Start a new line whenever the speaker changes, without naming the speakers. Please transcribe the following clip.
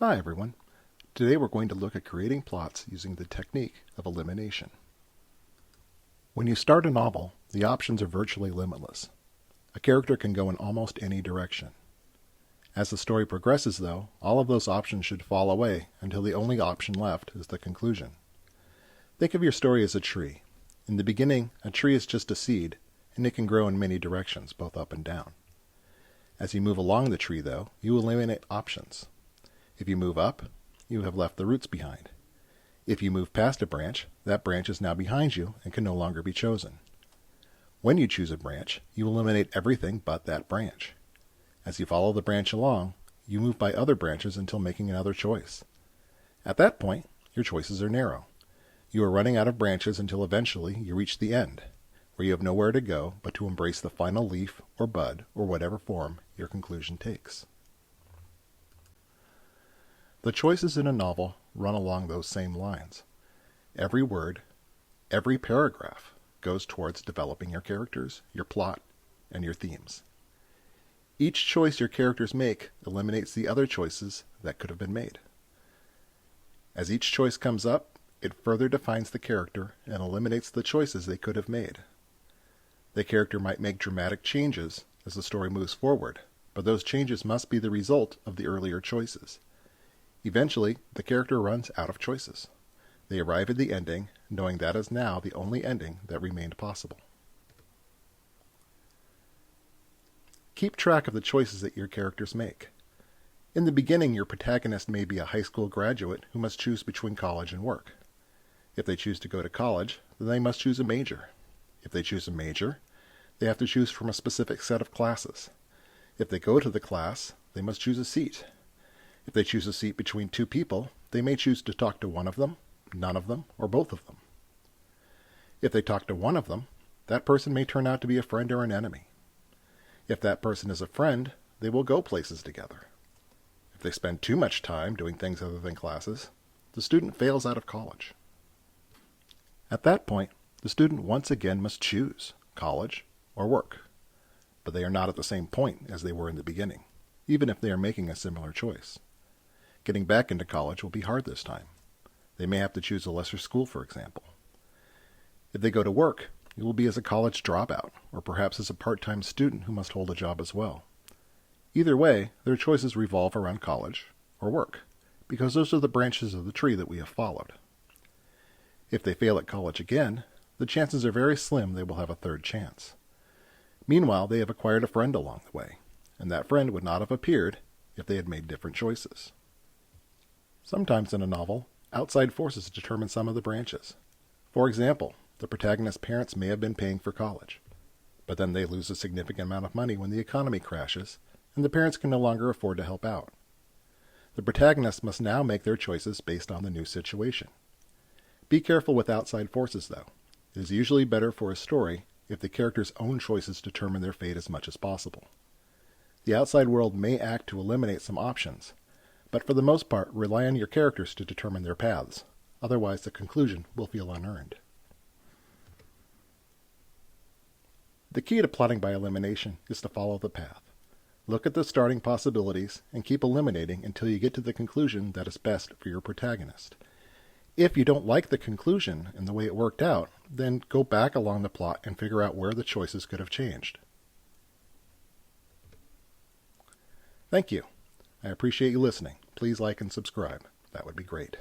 Hi everyone. Today we're going to look at creating plots using the technique of elimination. When you start a novel, the options are virtually limitless. A character can go in almost any direction. As the story progresses, though, all of those options should fall away until the only option left is the conclusion. Think of your story as a tree. In the beginning, a tree is just a seed, and it can grow in many directions, both up and down. As you move along the tree, though, you eliminate options. If you move up, you have left the roots behind. If you move past a branch, that branch is now behind you and can no longer be chosen. When you choose a branch, you eliminate everything but that branch. As you follow the branch along, you move by other branches until making another choice. At that point, your choices are narrow. You are running out of branches until eventually you reach the end, where you have nowhere to go but to embrace the final leaf or bud or whatever form your conclusion takes. The choices in a novel run along those same lines. Every word, every paragraph goes towards developing your characters, your plot, and your themes. Each choice your characters make eliminates the other choices that could have been made. As each choice comes up, it further defines the character and eliminates the choices they could have made. The character might make dramatic changes as the story moves forward, but those changes must be the result of the earlier choices. Eventually, the character runs out of choices. They arrive at the ending, knowing that is now the only ending that remained possible. Keep track of the choices that your characters make. In the beginning, your protagonist may be a high school graduate who must choose between college and work. If they choose to go to college, then they must choose a major. If they choose a major, they have to choose from a specific set of classes. If they go to the class, they must choose a seat. If they choose a seat between two people, they may choose to talk to one of them, none of them, or both of them. If they talk to one of them, that person may turn out to be a friend or an enemy. If that person is a friend, they will go places together. If they spend too much time doing things other than classes, the student fails out of college. At that point, the student once again must choose college or work, but they are not at the same point as they were in the beginning, even if they are making a similar choice. Getting back into college will be hard this time. They may have to choose a lesser school, for example. If they go to work, it will be as a college dropout, or perhaps as a part-time student who must hold a job as well. Either way, their choices revolve around college or work, because those are the branches of the tree that we have followed. If they fail at college again, the chances are very slim they will have a third chance. Meanwhile, they have acquired a friend along the way, and that friend would not have appeared if they had made different choices. Sometimes in a novel, outside forces determine some of the branches. For example, the protagonist's parents may have been paying for college, but then they lose a significant amount of money when the economy crashes, and the parents can no longer afford to help out. The protagonist must now make their choices based on the new situation. Be careful with outside forces, though. It is usually better for a story if the character's own choices determine their fate as much as possible. The outside world may act to eliminate some options, but for the most part, rely on your characters to determine their paths. Otherwise, the conclusion will feel unearned. The key to plotting by elimination is to follow the path. Look at the starting possibilities and keep eliminating until you get to the conclusion that is best for your protagonist. If you don't like the conclusion and the way it worked out, then go back along the plot and figure out where the choices could have changed. Thank you. I appreciate you listening. Please like and subscribe. That would be great.